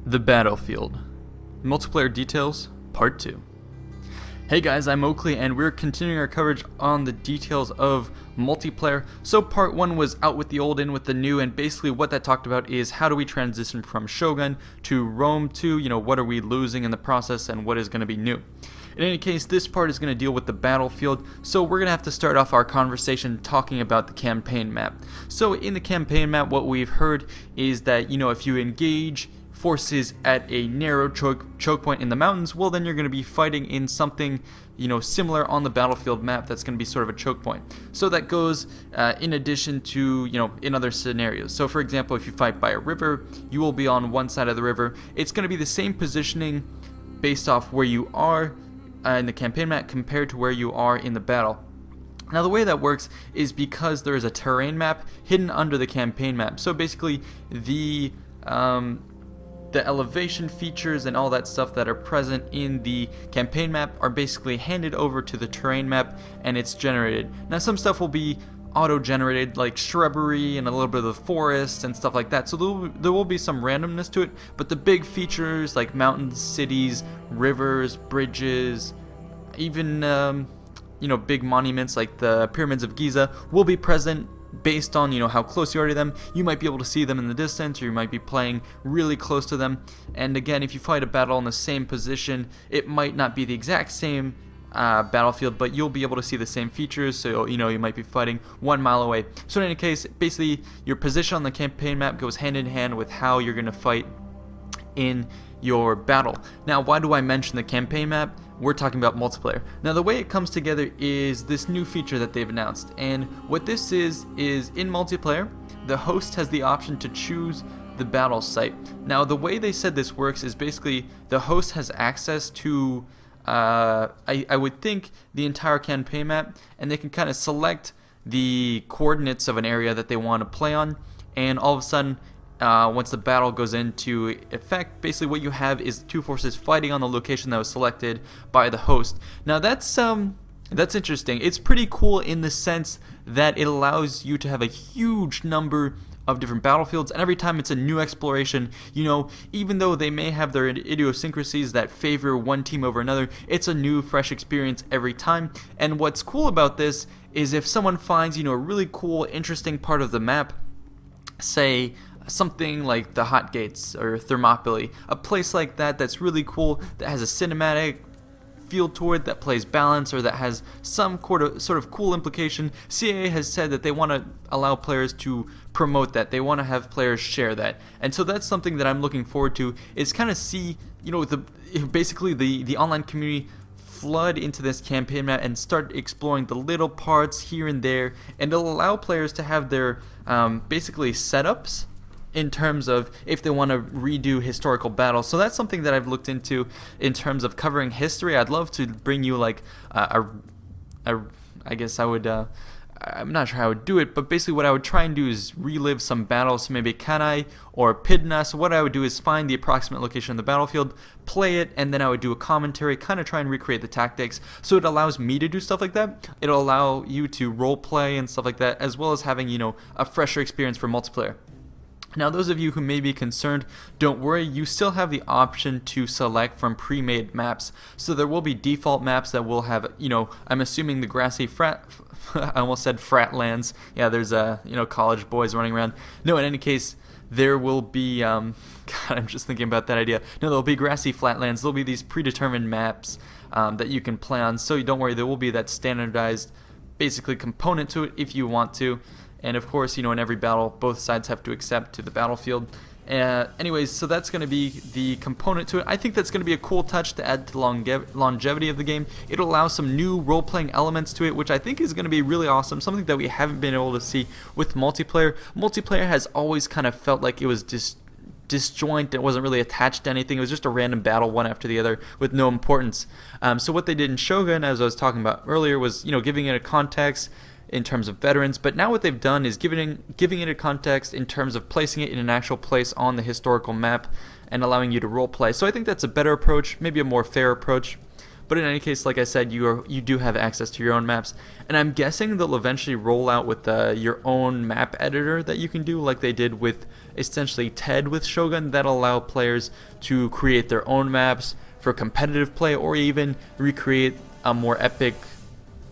The Battlefield. Multiplayer Details, Part 2. Hey guys, I'm Oakley and we're continuing our coverage on the details of multiplayer. So Part 1 was out with the old, in with the new, and basically what that talked about is how do we transition from Shogun to Rome 2, what are we losing in the process and what is going to be new. In any case, this part is going to deal with the battlefield, so we're going to have to start off our conversation talking about the campaign map. So in the campaign map, what we've heard is that, if you engage forces at a narrow choke point in the mountains, well then you're going to be fighting in something similar on the battlefield map that's going to be sort of a choke point. So that goes in addition to in other scenarios. So for example, if you fight by a river, you will be on one side of the river. It's going to be the same positioning based off where you are in the campaign map compared to where you are in the battle. Now the way that works is because there is a terrain map hidden under the campaign map. So basically the elevation features and all that stuff that are present in the campaign map are basically handed over to the terrain map and it's generated. Now some stuff will be auto-generated, like shrubbery and a little bit of the forest and stuff like that, so there will be some randomness to it, but the big features like mountains, cities, rivers, bridges, even big monuments like the pyramids of Giza will be present based on how close you are to them. You might be able to see them in the distance, or you might be playing really close to them. And again, if you fight a battle in the same position, it might not be the exact same battlefield, but you'll be able to see the same features, so you might be fighting 1 mile away. So in any case, basically your position on the campaign map goes hand in hand with how you're going to fight in your battle. Now, why do I mention the campaign map? We're talking about multiplayer. Now, the way it comes together is this new feature that they've announced, and what this is in multiplayer, the host has the option to choose the battle site. Now, the way they said this works is basically the host has access to I would think the entire campaign map, and they can kind of select the coordinates of an area that they want to play on, and all of a sudden once the battle goes into effect, basically what you have is two forces fighting on the location that was selected by the host. Now that's interesting. It's pretty cool in the sense that it allows you to have a huge number of different battlefields, and every time it's a new exploration, even though they may have their idiosyncrasies that favor one team over another, it's a new fresh experience every time. And what's cool about this is if someone finds a really cool, interesting part of the map, say something like the Hot Gates or Thermopylae, a place like that that's really cool, that has a cinematic feel to it, that plays balance, or that has some sort of cool implication. CAA has said that they want to allow players to promote that. They want to have players share that, and so that's something that I'm looking forward to. Is kind of see basically the online community flood into this campaign map and start exploring the little parts here and there, and it'll allow players to have their basically setups in terms of if they want to redo historical battles. So that's something that I've looked into in terms of covering history. I'd love to bring you like I guess I would I'm not sure how I would do it, but basically what I would try and do is relive some battles, so maybe Kanai or Pydna. So what I would do is find the approximate location of the battlefield, play it, and then I would do a commentary, kind of try and recreate the tactics. So it allows me to do stuff like that. It'll allow you to role play and stuff like that, as well as having a fresher experience for multiplayer. Now, those of you who may be concerned, don't worry, you still have the option to select from pre-made maps. So there will be default maps that will have, I'm assuming the grassy I almost said frat lands. Yeah, there's college boys running around. No, in any case, there will be, God, I'm just thinking about that idea. No, there'll be grassy flatlands. There'll be these predetermined maps that you can play on. So don't worry, there will be that standardized, basically, component to it if you want to. And of course, in every battle, both sides have to accept to the battlefield. Anyways, so that's going to be the component to it. I think that's going to be a cool touch to add to the longevity of the game. It'll allow some new role-playing elements to it, which I think is going to be really awesome, something that we haven't been able to see with multiplayer. Multiplayer has always kind of felt like it was disjoint. It wasn't really attached to anything. It was just a random battle, one after the other, with no importance. So what they did in Shogun, as I was talking about earlier, was giving it a context in terms of veterans, but now what they've done is giving it a context in terms of placing it in an actual place on the historical map and allowing you to role play. So I think that's a better approach, maybe a more fair approach. But in any case, like I said, you do have access to your own maps, and I'm guessing they'll eventually roll out with your own map editor that you can do, like they did with essentially TED with Shogun. That'll allow players to create their own maps for competitive play, or even recreate a more epic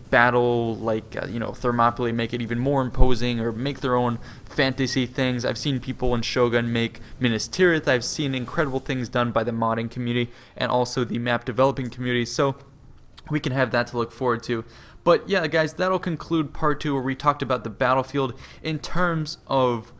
battle, like Thermopylae, make it even more imposing, or make their own fantasy things. I've seen people in Shogun make Minas Tirith. I've seen incredible things done by the modding community and also the map developing community, so we can have that to look forward to. But yeah, guys, that'll conclude part 2, where we talked about the battlefield in terms of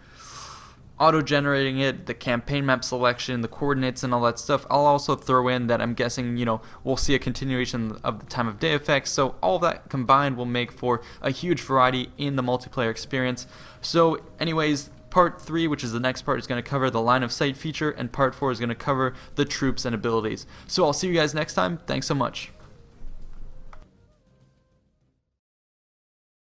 auto-generating it, the campaign map selection, the coordinates, and all that stuff. I'll also throw in that I'm guessing, we'll see a continuation of the time of day effects, so all that combined will make for a huge variety in the multiplayer experience. So anyways, part 3, which is the next part, is going to cover the line of sight feature, and part 4 is going to cover the troops and abilities. So I'll see you guys next time. Thanks so much.